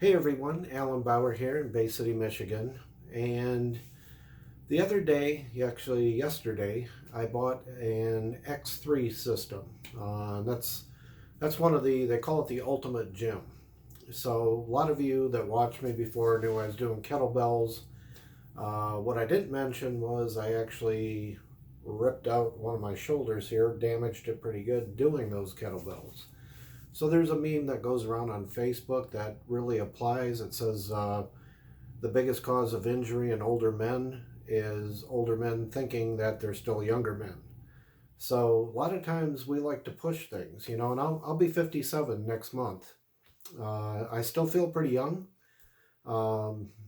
Hey everyone, Alan Bauer here in Bay City, Michigan. And the other day, actually yesterday, I bought an X3 system. That's one of they call it the ultimate gym. So a lot of you that watched me before knew I was doing kettlebells. What I didn't mention was I actually ripped out one of my shoulders here, damaged it pretty good doing those kettlebells. So there's a meme that goes around on Facebook that really applies. It says the biggest cause of injury in older men is older men thinking that they're still younger men. So a lot of times we like to push things, and I'll be 57 next month. I still feel pretty young.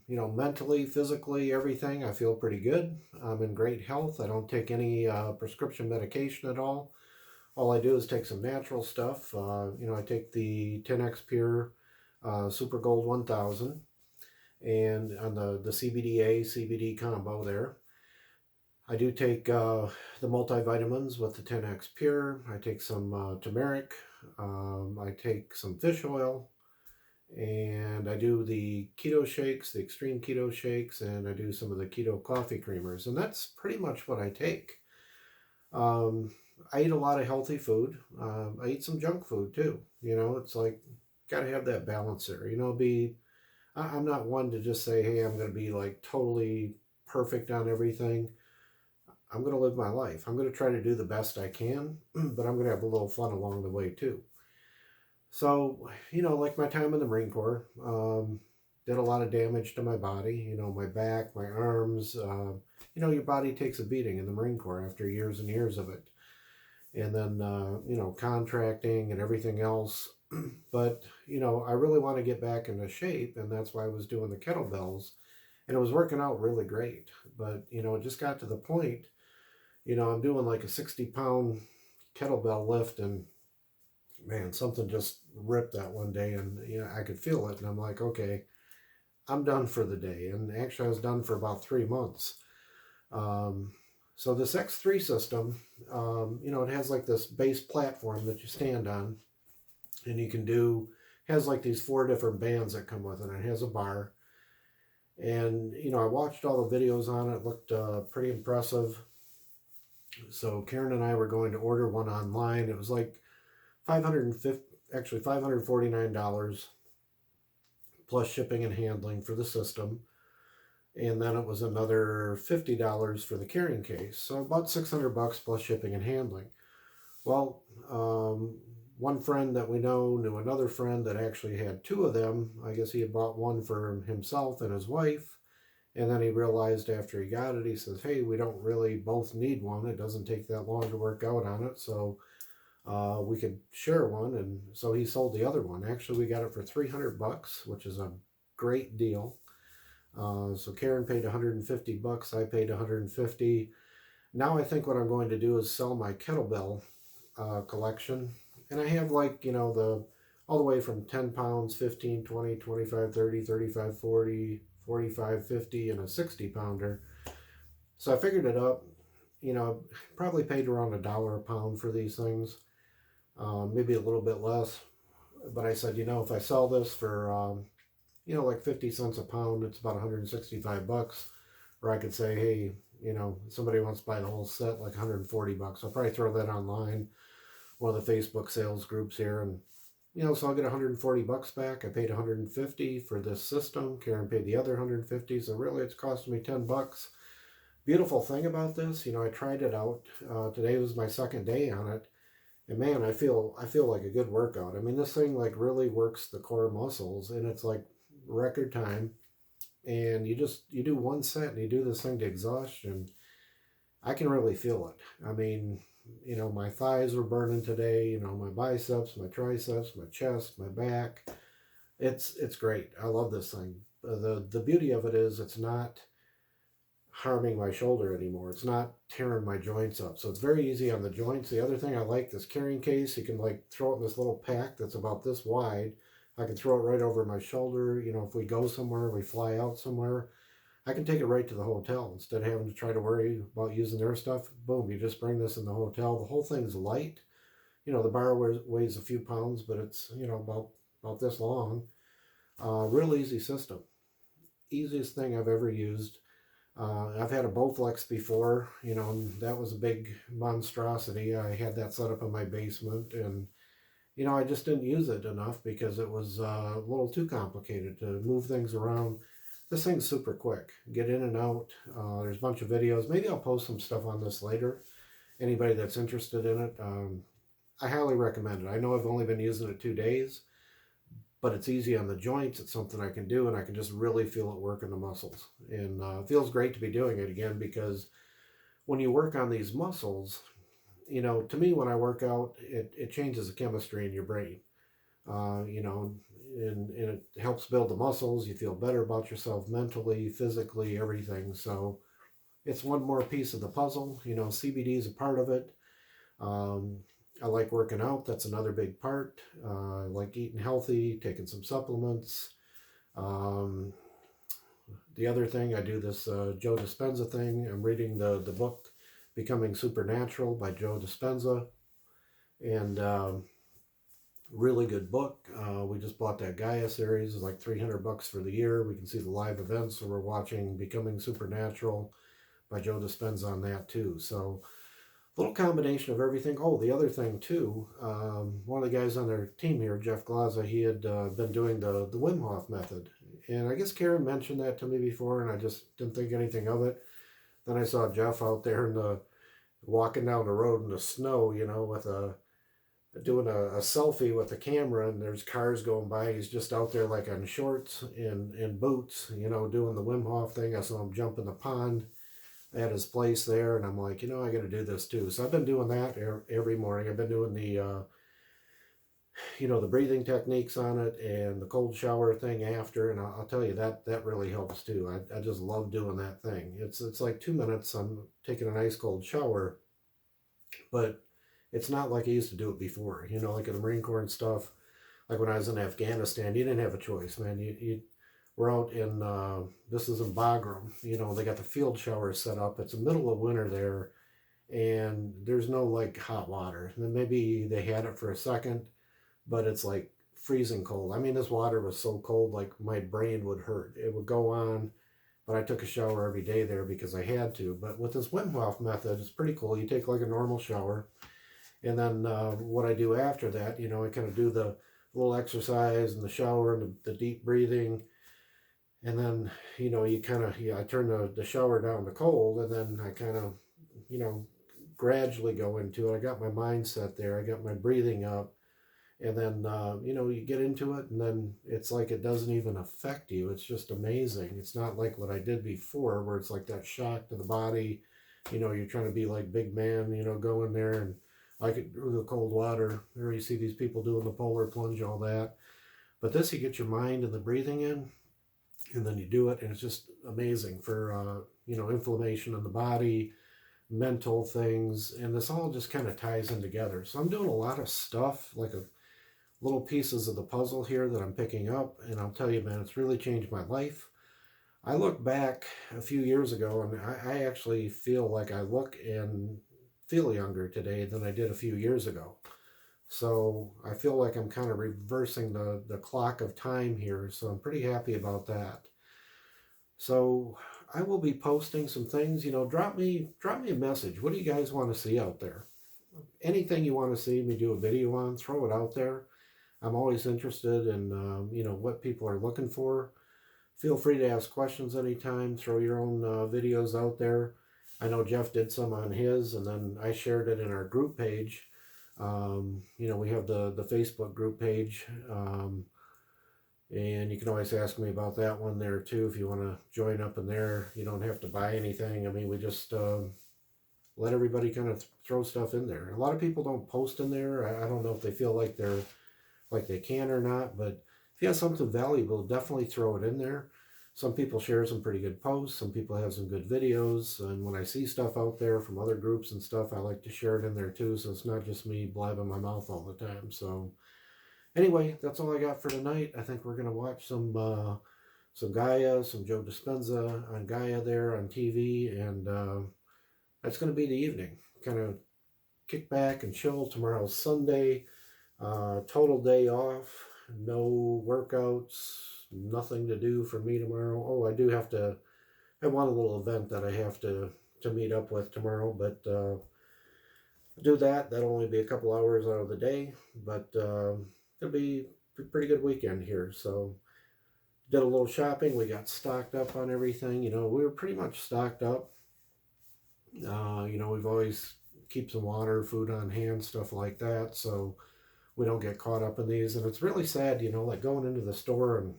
Mentally, physically, everything, I feel pretty good. I'm in great health. I don't take any prescription medication at all. All I do is take some natural stuff. I take the 10X Pure Super Gold 1000 and on the CBDA CBD combo there. I do take the multivitamins with the 10X Pure. I take some turmeric. I take some fish oil. And I do the keto shakes, the extreme keto shakes, and I do some of the keto coffee creamers. And that's pretty much what I take. Um, I eat a lot of healthy food. I eat some junk food too. It's like, got to have that balance there. I'm not one to just say, hey, I'm going to be like totally perfect on everything. I'm going to live my life. I'm going to try to do the best I can, but I'm going to have a little fun along the way too. So, like my time in the Marine Corps, did a lot of damage to my body, my back, my arms. Your body takes a beating in the Marine Corps after years and years of it. And then, contracting and everything else. But, I really want to get back into shape, and that's why I was doing the kettlebells. And it was working out really great. But, it just got to the point, I'm doing like a 60-pound kettlebell lift, and man, something just ripped that one day, and I could feel it, and I'm like, okay, I'm done for the day. And actually, I was done for about 3 months. Um, so this X3 system, it has like this base platform that you stand on, and you can do has like these four different bands that come with it. It has a bar, and I watched all the videos on it. It looked pretty impressive. So Karen and I were going to order one online. It was like 550, actually $549 plus shipping and handling for the system. And then it was another $50 for the carrying case. So about 600 bucks plus shipping and handling. Well, one friend that we know knew another friend that actually had two of them. I guess he had bought one for himself and his wife. And then he realized after he got it, he says, hey, we don't really both need one. It doesn't take that long to work out on it. So we could share one. And so he sold the other one. Actually, we got it for 300 bucks, which is a great deal. So Karen paid 150 bucks. I paid 150. Now I think what I'm going to do is sell my kettlebell collection. And I have like, the all the way from 10 pounds, 15, 20, 25, 30, 35, 40, 45, 50, and a 60 pounder. So I figured it up. Probably paid around $1 a pound for these things, maybe a little bit less. But I said, if I sell this for, like 50 cents a pound, it's about 165 bucks. Or I could say, hey, somebody wants to buy the whole set, like 140 bucks. I'll probably throw that online, one of the Facebook sales groups here. And, so I'll get 140 bucks back. I paid 150 for this system. Karen paid the other 150. So really it's costing me 10 bucks. Beautiful thing about this, I tried it out. Today was my second day on it. And man, I feel like a good workout. I mean, this thing like really works the core muscles, and it's like record time. And you do one set and you do this thing to exhaustion. I can really feel it. I mean, my thighs were burning today. My biceps, my triceps, my chest, my back. It's great. I love this thing. The beauty of it is it's not harming my shoulder anymore. It's not tearing my joints up. So it's very easy on the joints. The other thing I like, this carrying case, you can like throw it in this little pack that's about this wide. I can throw it right over my shoulder. If we go somewhere, we fly out somewhere, I can take it right to the hotel instead of having to try to worry about using their stuff. Boom, you just bring this in the hotel. The whole thing's light. The bar weighs a few pounds, but it's, about this long. Real easy system. Easiest thing I've ever used. I've had a Bowflex before, and that was a big monstrosity. I had that set up in my basement, and I just didn't use it enough because it was a little too complicated to move things around. This thing's super quick. Get in and out. There's a bunch of videos. Maybe I'll post some stuff on this later. Anybody that's interested in it, I highly recommend it. I know I've only been using it 2 days, but it's easy on the joints. It's something I can do, and I can just really feel it work in the muscles. And it feels great to be doing it again because when you work on these muscles, to me, when I work out, it changes the chemistry in your brain. And it helps build the muscles. You feel better about yourself mentally, physically, everything. So it's one more piece of the puzzle. CBD is a part of it. Um, I like working out. That's another big part. I like eating healthy, taking some supplements. Um, the other thing, I do this Joe Dispenza thing. I'm reading the book Becoming Supernatural by Joe Dispenza. And really good book. We just bought that Gaia series. It's like $300 for the year. We can see the live events. So we're watching Becoming Supernatural by Joe Dispenza on that too. So little combination of everything. Oh, the other thing too, one of the guys on their team here, Jeff Glaza, he had been doing the Wim Hof method. And I guess Karen mentioned that to me before, and I just didn't think anything of it. Then I saw Jeff out there in walking down the road in the snow, with doing a selfie with the camera, and there's cars going by. He's just out there like on shorts and boots, doing the Wim Hof thing. I saw him jump in the pond at his place there, and I'm like, I got to do this too. So I've been doing that every morning. I've been doing the breathing techniques on it and the cold shower thing after, and I'll tell you that really helps too. I just love doing that thing. It's like 2 minutes. I'm taking an ice cold shower, but it's not like I used to do it before. Like in the Marine Corps and stuff. Like when I was in Afghanistan, you didn't have a choice, man. You we're out in this is in Bagram. They got the field shower set up. It's the middle of winter there, and there's no like hot water. And then maybe they had it for a second, but it's like freezing cold. I mean, this water was so cold, like my brain would hurt. It would go on, but I took a shower every day there because I had to. But with this Wim Hof method, it's pretty cool. You take like a normal shower, and then what I do after that, I kind of do the little exercise in the shower and the deep breathing. And then, you kind of, I turn the shower down to cold, and then I kind of, you know, gradually go into it. I got my mindset there. I got my breathing up. And then, you get into it, and then it's like it doesn't even affect you. It's just amazing. It's not like what I did before, where it's like that shock to the body. You're trying to be like big man, go in there and I could do the cold water. There you see these people doing the polar plunge, all that. But this, you get your mind and the breathing in, and then you do it, and it's just amazing for inflammation in the body, mental things, and this all just kind of ties in together. So I'm doing a lot of stuff, like a little pieces of the puzzle here that I'm picking up, and I'll tell you, man, it's really changed my life. I look back a few years ago, and I actually feel like I look and feel younger today than I did a few years ago. So I feel like I'm kind of reversing the clock of time here, so I'm pretty happy about that. So I will be posting some things. Drop me a message. What do you guys want to see out there? Anything you want to see me do a video on, throw it out there. I'm always interested in what people are looking for. Feel free to ask questions anytime. Throw your own videos out there. I know Jeff did some on his, and then I shared it in our group page. We have the Facebook group page, and you can always ask me about that one there too if you want to join up in there. You don't have to buy anything. I mean, we just let everybody kind of throw stuff in there. A lot of people don't post in there. I don't know if they feel like they can or not, but if you have something valuable, definitely throw it in there. Some people share some pretty good posts. Some people have some good videos. And when I see stuff out there from other groups and stuff, I like to share it in there too. So it's not just me blabbing my mouth all the time. So anyway, that's all I got for tonight. I think we're going to watch some Gaia, some Joe Dispenza on Gaia there on TV. And that's going to be the evening. Kind of kick back and chill. Tomorrow's Sunday. Total day off. No workouts. nothing to do for me tomorrow. Oh, I do have to, I want a little event that I have to meet up with tomorrow, but do that. That'll only be a couple hours out of the day, but it'll be a pretty good weekend here. So did a little shopping. We got stocked up on everything. You know, we were pretty much stocked up. You know, we've always keep some water, food on hand, stuff like that, so we don't get caught up in these. And it's really sad, you know, like going into the store, and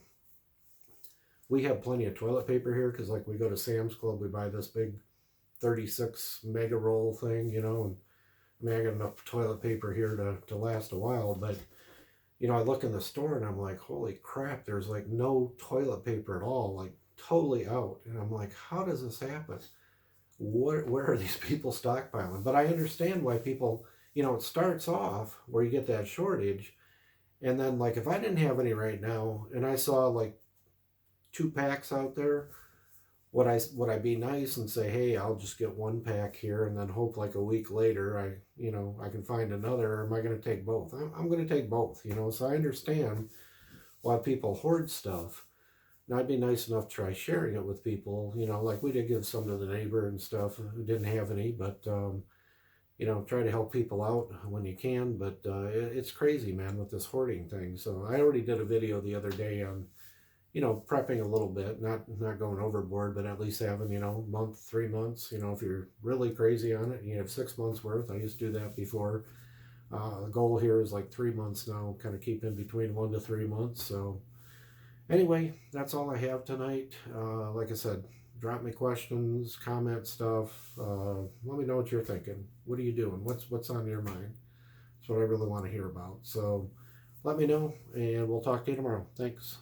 we have plenty of toilet paper here because, like, we go to Sam's Club, we buy this big 36 mega roll thing, you know, and I mean, I got enough toilet paper here to last a while, but you know, I look in the store and I'm like, holy crap, there's like no toilet paper at all, like totally out. And I'm like, how does this happen? Where are these people stockpiling? But I understand why people, you know, it starts off where you get that shortage. And then, like, if I didn't have any right now and I saw like 2 packs out there, would I be nice and say, hey, I'll just get 1 pack here and then hope like a week later I can find another, or am I going to take both? I'm going to take both, you know. So I understand why people hoard stuff. And I'd be nice enough to try sharing it with people, you know, like we did give some to the neighbor and stuff who didn't have any, but you know, try to help people out when you can. But it's crazy, man, with this hoarding thing. So I already did a video the other day on, you know, prepping a little bit, not going overboard, but at least having, you know, month, 3 months. You know, if you're really crazy on it, you have 6 months worth. I used to do that before. The goal here is like 3 months now, kind of keep in between 1 to 3 months. So anyway, that's all I have tonight. Like I said, drop me questions, comment stuff. Let me know what you're thinking. What are you doing? What's on your mind? That's what I really want to hear about. So let me know, and we'll talk to you tomorrow. Thanks.